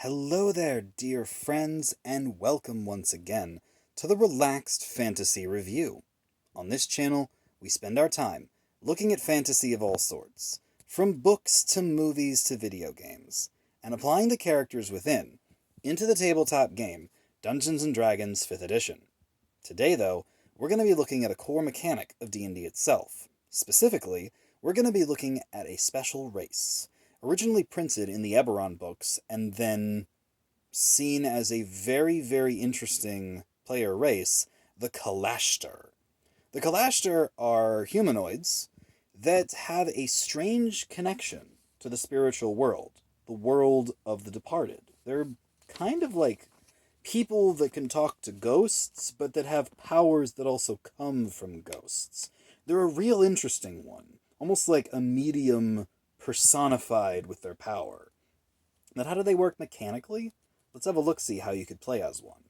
Hello there, dear friends, and welcome once again to the Relaxed Fantasy Review. On this channel, we spend our time looking at fantasy of all sorts, from books to movies to video games, and applying the characters within into the tabletop game Dungeons & Dragons 5th Edition. Today, though, we're going to be looking at a core mechanic of D&D itself. Specifically, we're going to be looking at a special race, originally printed in the Eberron books, and then seen as a very, very interesting player race, the Kalashtar. The Kalashtar are humanoids that have a strange connection to the spiritual world, the world of the departed. They're kind of like people that can talk to ghosts, but that have powers that also come from ghosts. They're a real interesting one, almost like a medium personified with their power. But how do they work mechanically? Let's have a look-see how you could play as one.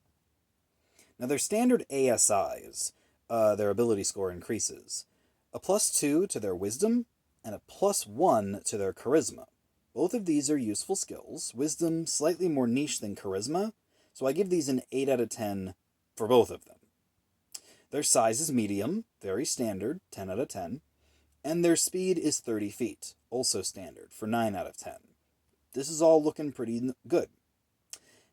Now, their standard ASIs, their ability score increases. A +2 to their wisdom, and a +1 to their charisma. Both of these are useful skills. Wisdom slightly more niche than charisma, so I give these an 8 out of 10 for both of them. Their size is medium, very standard, 10 out of 10. And their speed is 30 feet, also standard, for 9 out of 10. This is all looking pretty good.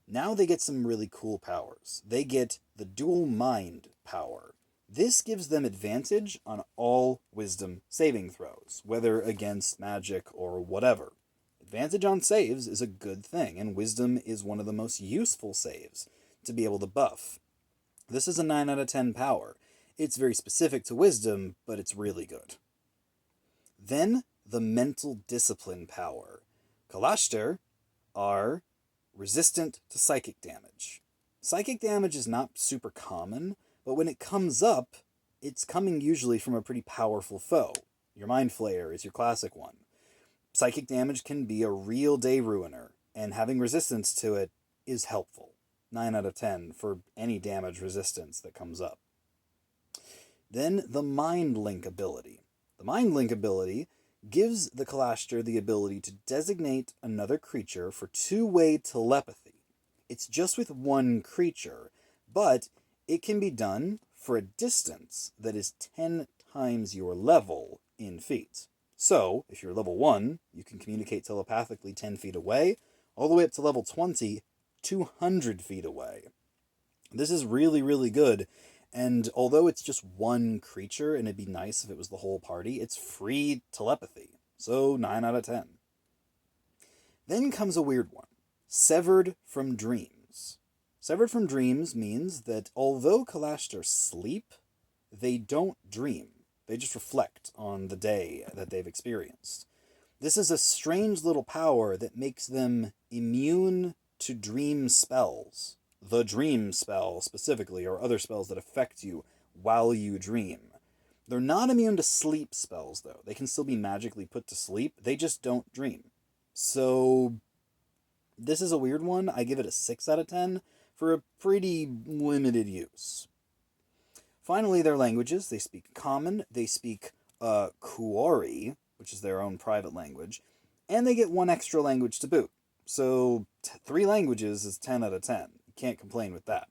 Now they get some really cool powers. They get the dual mind power. This gives them advantage on all wisdom saving throws, whether against magic or whatever. Advantage on saves is a good thing, and wisdom is one of the most useful saves to be able to buff. This is a 9 out of 10 power. It's very specific to wisdom, but it's really good. Then, the mental discipline power. Kalashter are resistant to psychic damage. Psychic damage is not super common, but when it comes up, it's coming usually from a pretty powerful foe. Your Mind Flayer is your classic one. Psychic damage can be a real day ruiner, and having resistance to it is helpful. 9 out of 10 for any damage resistance that comes up. Then, the Mind Link ability. The Mind Link ability gives the Kalashtar the ability to designate another creature for two-way telepathy. It's just with one creature, but it can be done for a distance that is 10 times your level in feet. So, if you're level 1, you can communicate telepathically 10 feet away, all the way up to level 20, 200 feet away. This is really, really good. And although it's just one creature, and it'd be nice if it was the whole party, it's free telepathy. So 9 out of 10. Then comes a weird one. Severed from Dreams. Severed from Dreams means that although Kalashtar sleep, they don't dream. They just reflect on the day that they've experienced. This is a strange little power that makes them immune to dream spells. The dream spell, specifically, or other spells that affect you while you dream. They're not immune to sleep spells, though. They can still be magically put to sleep. They just don't dream. So, this is a weird one. I give it a 6 out of 10 for a pretty limited use. Finally, their languages. They speak Common. They speak Kuori, which is their own private language. And they get one extra language to boot. So, 3 languages is 10 out of 10. Can't complain with that.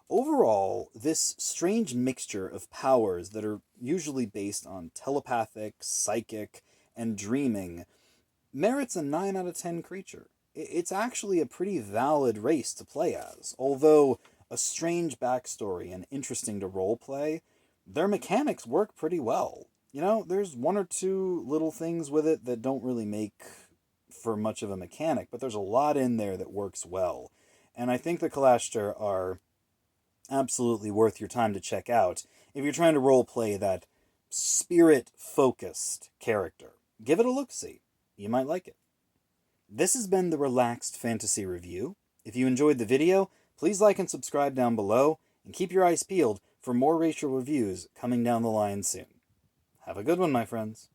Overall, this strange mixture of powers that are usually based on telepathic, psychic, and dreaming merits a 9 out of 10 creature. It's actually a pretty valid race to play as. Although a strange backstory and interesting to roleplay, their mechanics work pretty well. You know, there's 1 or 2 little things with it that don't really make for much of a mechanic, but there's a lot in there that works well. And I think the Kalashtar are absolutely worth your time to check out if you're trying to roleplay that spirit-focused character. Give it a look-see. You might like it. This has been the Relaxed Fantasy Review. If you enjoyed the video, please like and subscribe down below, and keep your eyes peeled for more racial reviews coming down the line soon. Have a good one, my friends.